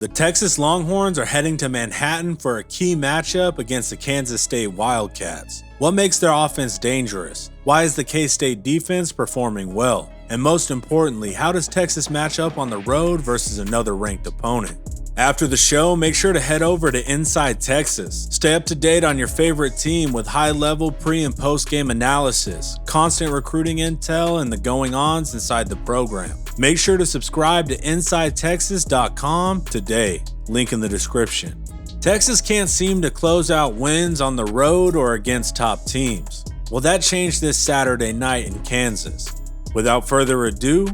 The Texas Longhorns are heading to Manhattan for a key matchup against the Kansas State Wildcats. What makes their offense dangerous? Why is the K-State defense performing well? And most importantly, how does Texas match up on the road versus another ranked opponent? After the show, make sure to head over to Inside Texas. Stay up to date on your favorite team with high-level pre- and post-game analysis, constant recruiting intel, and the going-ons inside the program. Make sure to subscribe to InsideTexas.com today. Link in the description. Texas can't seem to close out wins on the road or against top teams. Well, that changed this Saturday night in Kansas. Without further ado,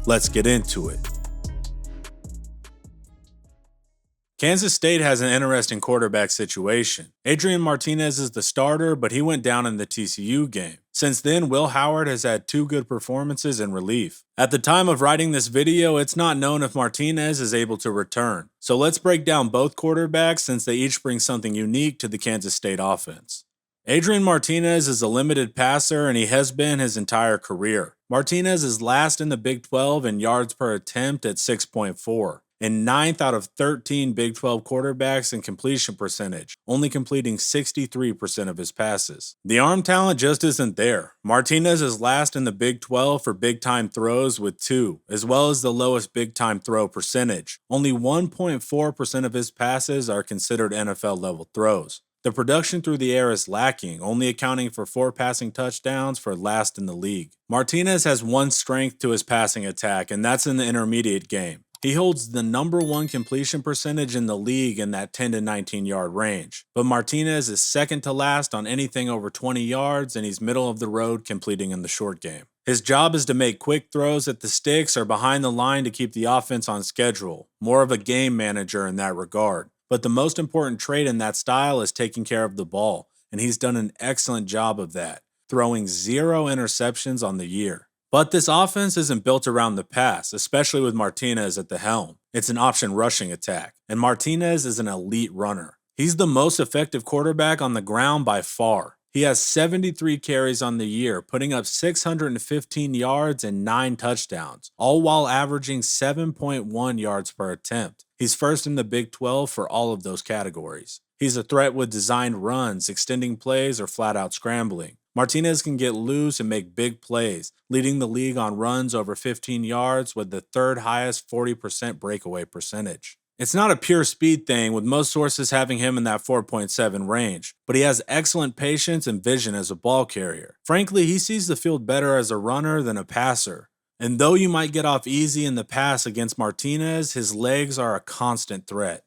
let's get into it. Kansas State has an interesting quarterback situation. Adrian Martinez is the starter, but he went down in the TCU game. Since then, Will Howard has had two good performances in relief. At the time of writing this video, it's not known if Martinez is able to return. So let's break down both quarterbacks since they each bring something unique to the Kansas State offense. Adrian Martinez is a limited passer, and he has been his entire career. Martinez is last in the Big 12 in yards per attempt at 6.4. and 9th out of 13 Big 12 quarterbacks in completion percentage, only completing 63% of his passes. The arm talent just isn't there. Martinez is last in the Big 12 for big-time throws with 2, as well as the lowest big-time throw percentage. Only 1.4% of his passes are considered NFL-level throws. The production through the air is lacking, only accounting for 4 passing touchdowns for last in the league. Martinez has one strength to his passing attack, and that's in the intermediate game. He holds the #1 completion percentage in the league in that 10 to 19 yard range. But Martinez is second to last on anything over 20 yards, and he's middle of the road completing in the short game. His job is to make quick throws at the sticks or behind the line to keep the offense on schedule. More of a game manager in that regard. But the most important trait in that style is taking care of the ball, and he's done an excellent job of that, throwing 0 interceptions on the year. But this offense isn't built around the pass, especially with Martinez at the helm. It's an option rushing attack, and Martinez is an elite runner. He's the most effective quarterback on the ground by far. He has 73 carries on the year, putting up 615 yards and 9 touchdowns, all while averaging 7.1 yards per attempt. He's first in the Big 12 for all of those categories. He's a threat with designed runs, extending plays, or flat-out scrambling. Martinez can get loose and make big plays, leading the league on runs over 15 yards with the third highest 40% breakaway percentage. It's not a pure speed thing, with most sources having him in that 4.7 range, but he has excellent patience and vision as a ball carrier. Frankly, he sees the field better as a runner than a passer. And though you might get off easy in the pass against Martinez, his legs are a constant threat.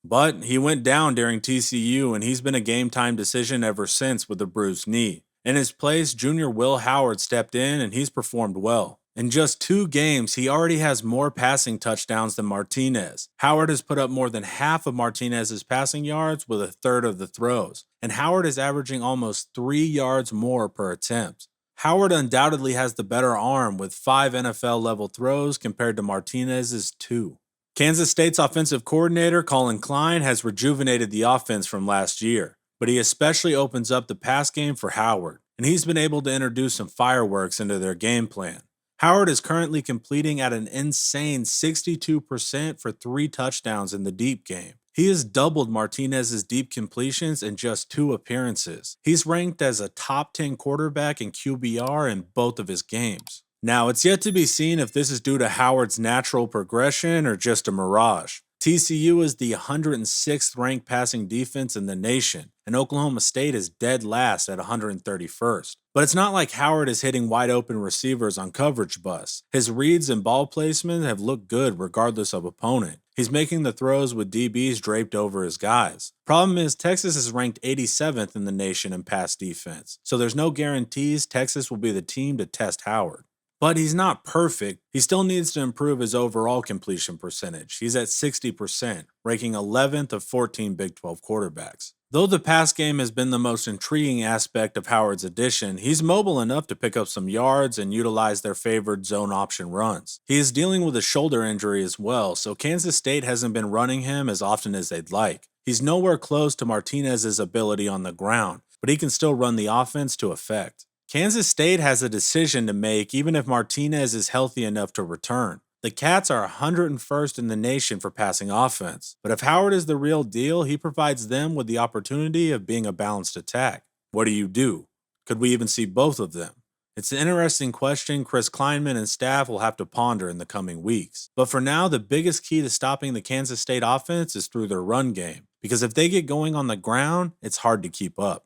But he went down during TCU, and he's been a game-time decision ever since with a bruised knee. In his place, junior Will Howard stepped in, and he's performed well. In just 2 games, he already has more passing touchdowns than Martinez. Howard has put up more than half of Martinez's passing yards with a third of the throws, and Howard is averaging almost 3 yards more per attempt. Howard undoubtedly has the better arm with 5 NFL-level throws compared to Martinez's 2. Kansas State's offensive coordinator, Colin Klein, has rejuvenated the offense from last year, but he especially opens up the pass game for Howard, and he's been able to introduce some fireworks into their game plan. Howard is currently completing at an insane 62% for 3 touchdowns in the deep game. He has doubled Martinez's deep completions in just 2 appearances. He's ranked as a top 10 quarterback in QBR in both of his games. Now, it's yet to be seen if this is due to Howard's natural progression or just a mirage. TCU is the 106th ranked passing defense in the nation, and Oklahoma State is dead last at 131st. But it's not like Howard is hitting wide open receivers on coverage busts. His reads and ball placement have looked good regardless of opponent. He's making the throws with DBs draped over his guys. Problem is, Texas is ranked 87th in the nation in pass defense, so there's no guarantees Texas will be the team to test Howard. But he's not perfect. He still needs to improve his overall completion percentage. He's at 60%, ranking 11th of 14 Big 12 quarterbacks. Though the pass game has been the most intriguing aspect of Howard's addition, he's mobile enough to pick up some yards and utilize their favored zone option runs. He is dealing with a shoulder injury as well, so Kansas State hasn't been running him as often as they'd like. He's nowhere close to Martinez's ability on the ground, but he can still run the offense to effect. Kansas State has a decision to make even if Martinez is healthy enough to return. The Cats are 101st in the nation for passing offense, but if Howard is the real deal, he provides them with the opportunity of being a balanced attack. What do you do? Could we even see both of them? It's an interesting question Chris Kleinman and staff will have to ponder in the coming weeks. But for now, the biggest key to stopping the Kansas State offense is through their run game, because if they get going on the ground, it's hard to keep up.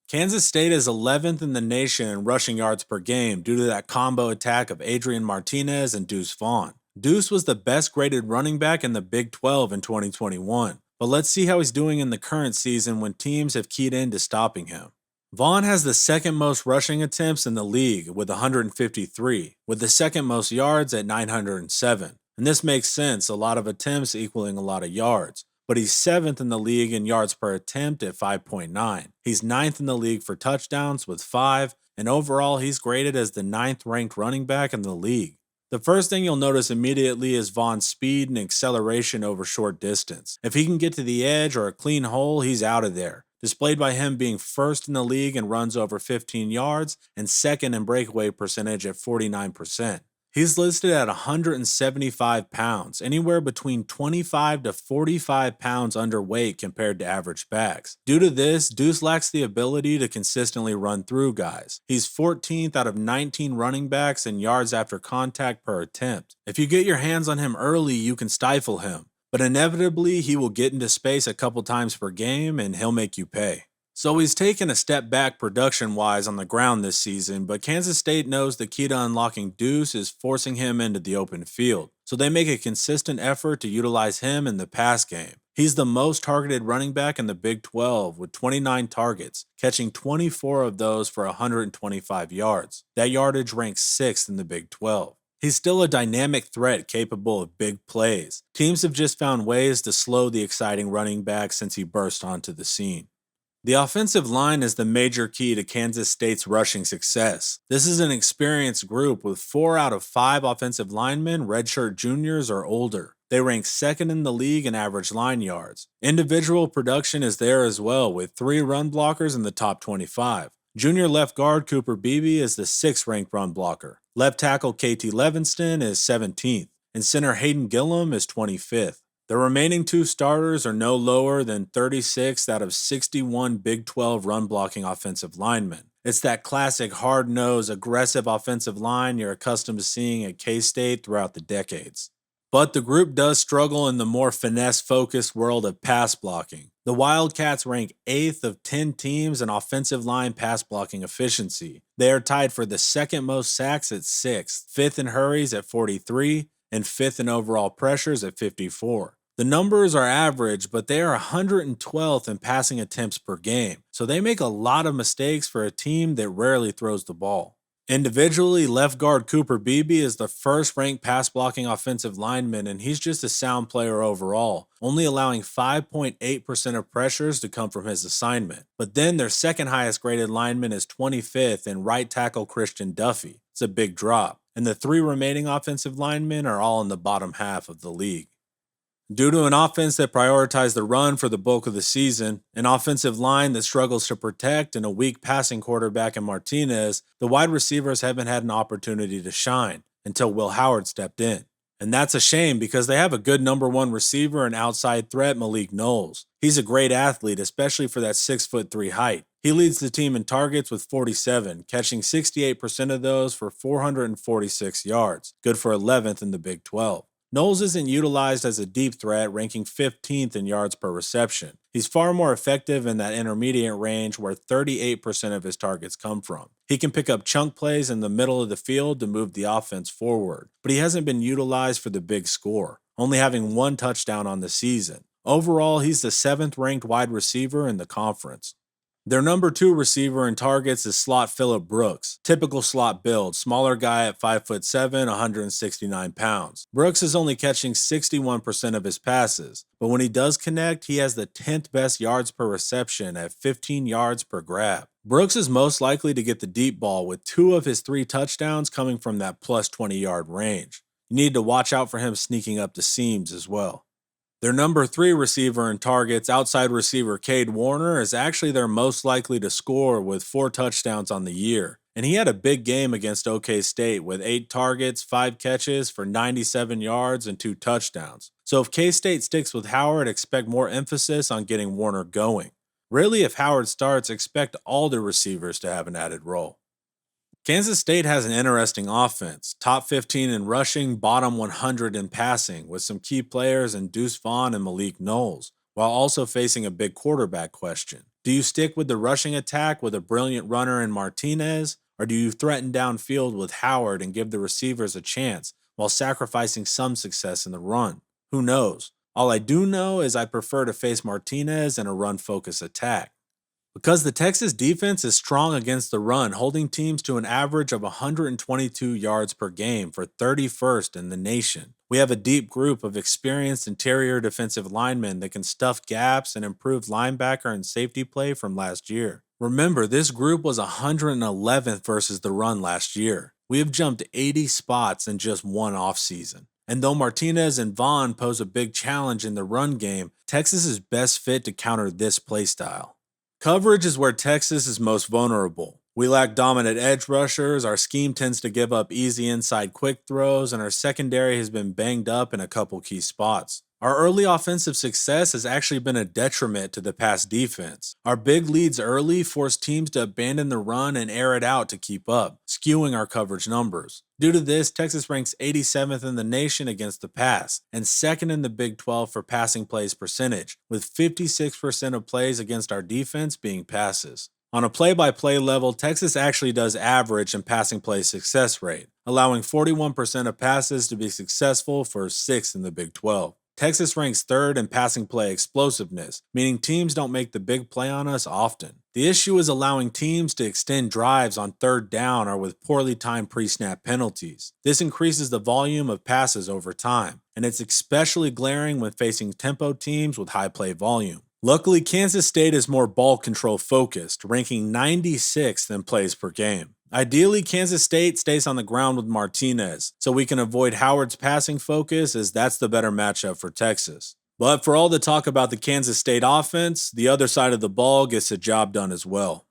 Kansas State is 11th in the nation in rushing yards per game due to that combo attack of Adrian Martinez and Deuce Vaughn. Deuce was the best graded running back in the Big 12 in 2021, but let's see how he's doing in the current season when teams have keyed in to stopping him. Vaughn has the second most rushing attempts in the league with 153, with the second most yards at 907. And this makes sense, a lot of attempts equaling a lot of yards. But he's 7th in the league in yards per attempt at 5.9. He's 9th in the league for touchdowns with 5, and overall he's graded as the 9th ranked running back in the league. The first thing you'll notice immediately is Vaughn's speed and acceleration over short distance. If he can get to the edge or a clean hole, he's out of there. Displayed by him being 1st in the league in runs over 15 yards and 2nd in breakaway percentage at 49%. He's listed at 175 pounds, anywhere between 25 to 45 pounds underweight compared to average backs. Due to this, Deuce lacks the ability to consistently run through guys. He's 14th out of 19 running backs in yards after contact per attempt. If you get your hands on him early, you can stifle him, but inevitably he will get into space a couple times per game and he'll make you pay. So he's taken a step back production-wise on the ground this season, but Kansas State knows the key to unlocking Deuce is forcing him into the open field, so they make a consistent effort to utilize him in the pass game. He's the most targeted running back in the Big 12 with 29 targets, catching 24 of those for 125 yards. That yardage ranks 6th in the Big 12. He's still a dynamic threat capable of big plays. Teams have just found ways to slow the exciting running back since he burst onto the scene. The offensive line is the major key to Kansas State's rushing success. This is an experienced group with 4 out of 5 offensive linemen redshirt juniors or older. They rank 2nd in the league in average line yards. Individual production is there as well, with 3 run blockers in the top 25. Junior left guard Cooper Beebe is the 6th ranked run blocker. Left tackle KT Levinston is 17th, and center Hayden Gillum is 25th. The remaining 2 starters are no lower than 36 out of 61 Big 12 run-blocking offensive linemen. It's that classic hard-nosed, aggressive offensive line you're accustomed to seeing at K-State throughout the decades. But the group does struggle in the more finesse-focused world of pass blocking. The Wildcats rank 8th of 10 teams in offensive line pass blocking efficiency. They are tied for the 2nd most sacks at 6th, 5th in hurries at 43, and 5th in overall pressures at 54. The numbers are average, but they are 112th in passing attempts per game, so they make a lot of mistakes for a team that rarely throws the ball. Individually, left guard Cooper Beebe is the 1st ranked pass blocking offensive lineman, and he's just a sound player overall, only allowing 5.8% of pressures to come from his assignment. But then their 2nd highest graded lineman is 25th in right tackle Christian Duffy. It's a big drop, and the 3 remaining offensive linemen are all in the bottom half of the league. Due to an offense that prioritized the run for the bulk of the season, an offensive line that struggles to protect, and a weak passing quarterback in Martinez, the wide receivers haven't had an opportunity to shine until Will Howard stepped in. And that's a shame because they have a good number 1 receiver and outside threat, Malik Knowles. He's a great athlete, especially for that 6'3" height. He leads the team in targets with 47, catching 68% of those for 446 yards, good for 11th in the Big 12. Knowles isn't utilized as a deep threat, ranking 15th in yards per reception. He's far more effective in that intermediate range where 38% of his targets come from. He can pick up chunk plays in the middle of the field to move the offense forward, but he hasn't been utilized for the big score, only having 1 touchdown on the season. Overall, he's the 7th ranked wide receiver in the conference. Their number 2 receiver in targets is slot Phillip Brooks, typical slot build, smaller guy at 5'7", 169 pounds. Brooks is only catching 61% of his passes, but when he does connect, he has the 10th best yards per reception at 15 yards per grab. Brooks is most likely to get the deep ball with 2 of his 3 touchdowns coming from that plus 20-yard range. You need to watch out for him sneaking up the seams as well. Their number 3 receiver in targets, outside receiver Cade Warner, is actually their most likely to score with 4 touchdowns on the year. and he had a big game against OK State with 8 targets, 5 catches for 97 yards and 2 touchdowns. So if K-State sticks with Howard, expect more emphasis on getting Warner going. Really, if Howard starts, expect all the receivers to have an added role. Kansas State has an interesting offense, top 15 in rushing, bottom 100 in passing, with some key players in Deuce Vaughn and Malik Knowles, while also facing a big quarterback question. Do you stick with the rushing attack with a brilliant runner in Martinez, or do you threaten downfield with Howard and give the receivers a chance while sacrificing some success in the run? Who knows? All I do know is I prefer to face Martinez in a run-focused attack. Because the Texas defense is strong against the run, holding teams to an average of 122 yards per game for 31st in the nation. We have a deep group of experienced interior defensive linemen that can stuff gaps and improve linebacker and safety play from last year. Remember, this group was 111th versus the run last year. We have jumped 80 spots in just one offseason. And though Martinez and Vaughn pose a big challenge in the run game, Texas is best fit to counter this playstyle. Coverage is where Texas is most vulnerable. We lack dominant edge rushers, our scheme tends to give up easy inside quick throws, and our secondary has been banged up in a couple key spots. Our early offensive success has actually been a detriment to the pass defense. Our big leads early force teams to abandon the run and air it out to keep up, skewing our coverage numbers. Due to this, Texas ranks 87th in the nation against the pass, and second in the Big 12 for passing plays percentage, with 56% of plays against our defense being passes. On a play-by-play level, Texas actually does average in passing play success rate, allowing 41% of passes to be successful for 6th in the Big 12. Texas ranks 3rd in passing play explosiveness, meaning teams don't make the big play on us often. The issue is allowing teams to extend drives on 3rd down or with poorly timed pre-snap penalties. This increases the volume of passes over time, and it's especially glaring when facing tempo teams with high play volume. Luckily, Kansas State is more ball control focused, ranking 96th in plays per game. Ideally, Kansas State stays on the ground with Martinez, so we can avoid Howard's passing focus as that's the better matchup for Texas. But for all the talk about the Kansas State offense, the other side of the ball gets the job done as well.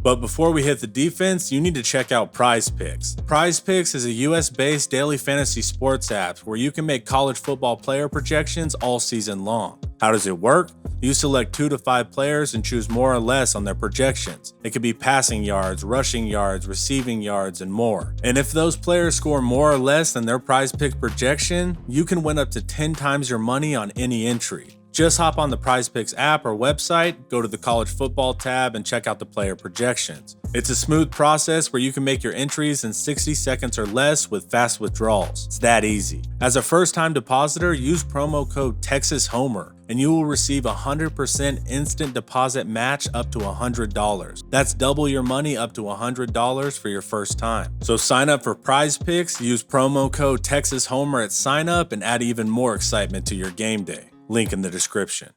But before we hit the defense, you need to check out Prize Picks. Prize Picks is a US-based daily fantasy sports app where you can make college football player projections all season long. How does it work? You select 2 to 5 players and choose more or less on their projections. It could be passing yards, rushing yards, receiving yards, and more. And if those players score more or less than their Prize Pick projection, you can win up to 10 times your money on any entry. Just hop on the Prize Picks app or website, go to the college football tab, and check out the player projections. It's a smooth process where you can make your entries in 60 seconds or less with fast withdrawals. It's that easy. As a first-time depositor, use promo code TexasHomer, and you will receive a 100% instant deposit match up to $100. That's double your money up to $100 for your first time. So sign up for Prize Picks, use promo code TexasHomer at sign up, and add even more excitement to your game day. Link in the description.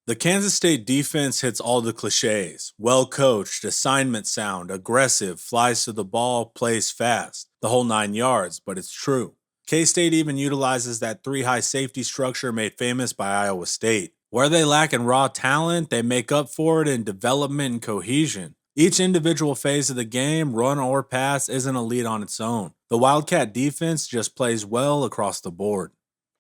The Kansas State defense hits all the cliches. Well coached, assignment sound, aggressive, flies to the ball, plays fast. The whole 9 yards, but it's true. K-State even utilizes that 3-high safety structure made famous by Iowa State. Where they lack in raw talent, they make up for it in development and cohesion. Each individual phase of the game, run or pass, isn't elite on its own. The Wildcat defense just plays well across the board.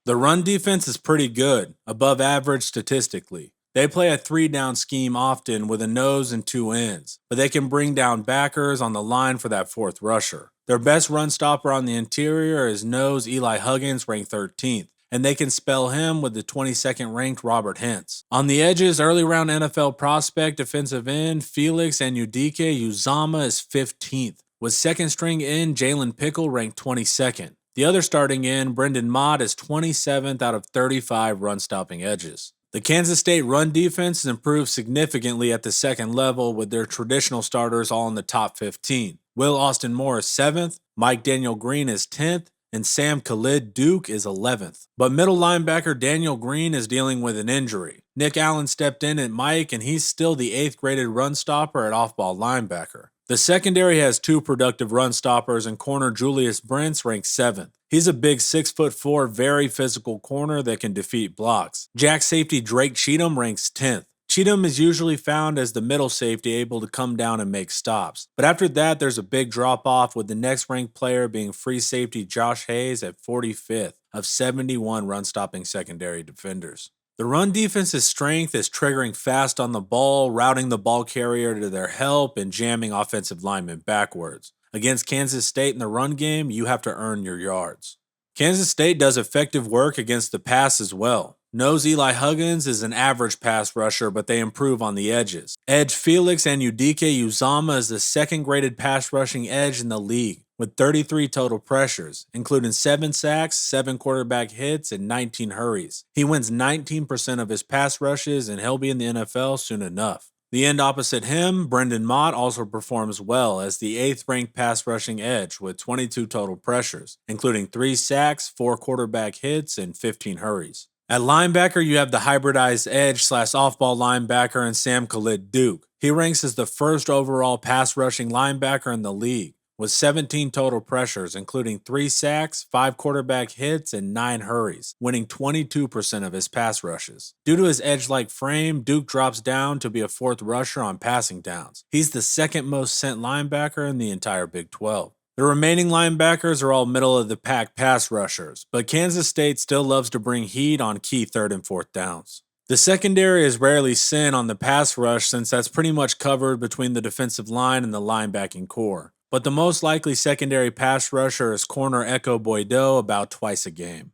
The run defense is pretty good, above average statistically. They play a 3-down scheme often with a nose and 2 ends, but they can bring down backers on the line for that 4th rusher. Their best run stopper on the interior is nose Eli Huggins, ranked 13th, and they can spell him with the 22nd ranked Robert Hintz. On the edges, early round NFL prospect defensive end Felix Anudike Uzama is 15th, with 2nd string end Jalen Pickle ranked 22nd. The other starting end, Brendan Mott, is 27th out of 35 run-stopping edges. The Kansas State run defense has improved significantly at the 2nd level with their traditional starters all in the top 15. Will Austin Moore is 7th, Mike Daniel Green is 10th, and Sam Khalid Duke is 11th. But middle linebacker Daniel Green is dealing with an injury. Nick Allen stepped in at Mike, and he's still the 8th graded run stopper at off-ball linebacker. The secondary has 2 productive run stoppers, and corner Julius Brents ranks 7th. He's a big 6'4", very physical corner that can defeat blocks. Jack safety Drake Cheatham ranks 10th. Cheatham is usually found as the middle safety able to come down and make stops. But after that, there's a big drop off, with the next ranked player being free safety Josh Hayes at 45th of 71 run stopping secondary defenders. The run defense's strength is triggering fast on the ball, routing the ball carrier to their help, and jamming offensive linemen backwards. Against Kansas State in the run game, you have to earn your yards. Kansas State does effective work against the pass as well. Knows Eli Huggins is an average pass rusher, but they improve on the edges. Edge Felix and Udike Uzama is the second graded pass rushing edge in the league, with 33 total pressures, including 7 sacks, 7 quarterback hits, and 19 hurries. He wins 19% of his pass rushes, and he'll be in the NFL soon enough. The end opposite him, Brendan Mott, also performs well as the 8th ranked pass rushing edge with 22 total pressures, including 3 sacks, 4 quarterback hits, and 15 hurries. At linebacker, you have the hybridized edge / off-ball linebacker in Sam Khalid Duke. He ranks as the first overall pass rushing linebacker in the league, with 17 total pressures, including 3 sacks, 5 quarterback hits, and 9 hurries, winning 22% of his pass rushes. Due to his edge-like frame, Duke drops down to be a 4th rusher on passing downs. He's the 2nd most sent linebacker in the entire Big 12. The remaining linebackers are all middle-of-the-pack pass rushers, but Kansas State still loves to bring heat on key 3rd and 4th downs. The secondary is rarely sent on the pass rush since that's pretty much covered between the defensive line and the linebacking core. But the most likely secondary pass rusher is corner Echo Boydo about twice a game.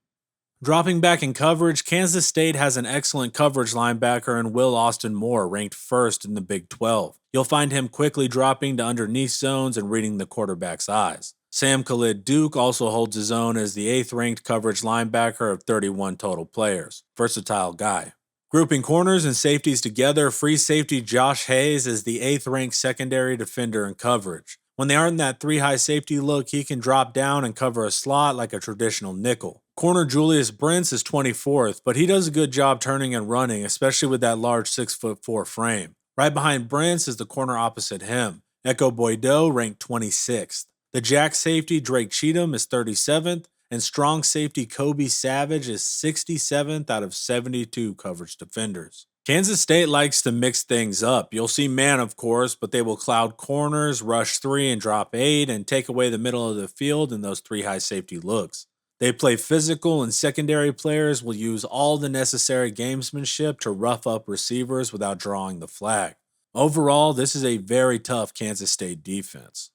Dropping back in coverage, Kansas State has an excellent coverage linebacker in Will Austin Moore, ranked 1st in the Big 12. You'll find him quickly dropping to underneath zones and reading the quarterback's eyes. Sam Khalid Duke also holds his own as the 8th ranked coverage linebacker of 31 total players. Versatile guy. Grouping corners and safeties together, free safety Josh Hayes is the 8th ranked secondary defender in coverage. When they aren't in that 3-high safety look, he can drop down and cover a slot like a traditional nickel. Corner Julius Brents is 24th, but he does a good job turning and running, especially with that large 6'4" frame. Right behind Brents is the corner opposite him, Echo Boydo, ranked 26th. The jack safety Drake Cheatham is 37th, and strong safety Kobe Savage is 67th out of 72 coverage defenders. Kansas State likes to mix things up. You'll see man, of course, but they will cloud corners, rush 3 and drop 8, and take away the middle of the field in those 3-high safety looks. They play physical, and secondary players will use all the necessary gamesmanship to rough up receivers without drawing the flag. Overall, this is a very tough Kansas State defense.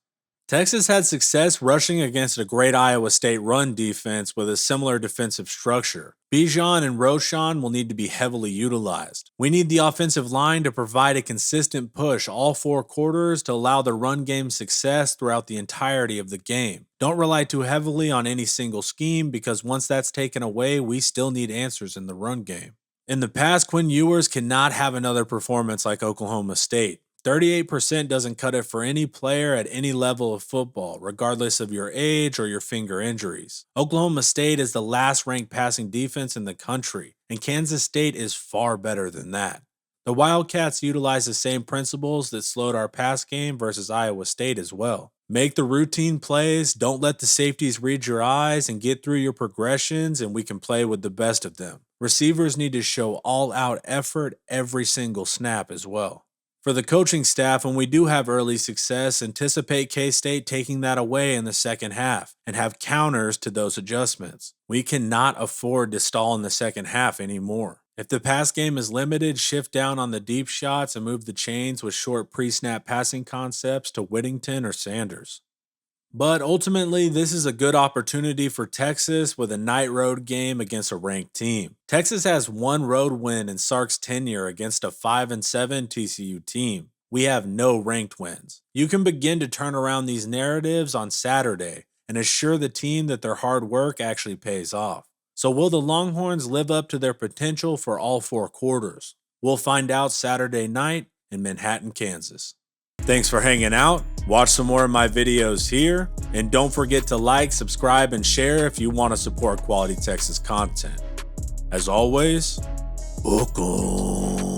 Texas had success rushing against a great Iowa State run defense with a similar defensive structure. Bijan and Roschon will need to be heavily utilized. We need the offensive line to provide a consistent push all 4 quarters to allow the run game success throughout the entirety of the game. Don't rely too heavily on any single scheme, because once that's taken away, we still need answers in the run game. In the past, Quinn Ewers cannot have another performance like Oklahoma State. 38% doesn't cut it for any player at any level of football, regardless of your age or your finger injuries. Oklahoma State is the last ranked passing defense in the country, and Kansas State is far better than that. The Wildcats utilize the same principles that slowed our pass game versus Iowa State as well. Make the routine plays, don't let the safeties read your eyes, and get through your progressions, and we can play with the best of them. Receivers need to show all-out effort every single snap as well. For the coaching staff, when we do have early success, anticipate K-State taking that away in the second half and have counters to those adjustments. We cannot afford to stall in the second half anymore. If the pass game is limited, shift down on the deep shots and move the chains with short pre-snap passing concepts to Whittington or Sanders. But ultimately, this is a good opportunity for Texas with a night road game against a ranked team. Texas has 1 road win in Sark's tenure against a 5-7 TCU team. We have no ranked wins. You can begin to turn around these narratives on Saturday and assure the team that their hard work actually pays off. So will the Longhorns live up to their potential for all 4 quarters? We'll find out Saturday night in Manhattan, Kansas. Thanks for hanging out. Watch some more of my videos here, and don't forget to like, subscribe, and share if you want to support quality Texas content. As always, welcome.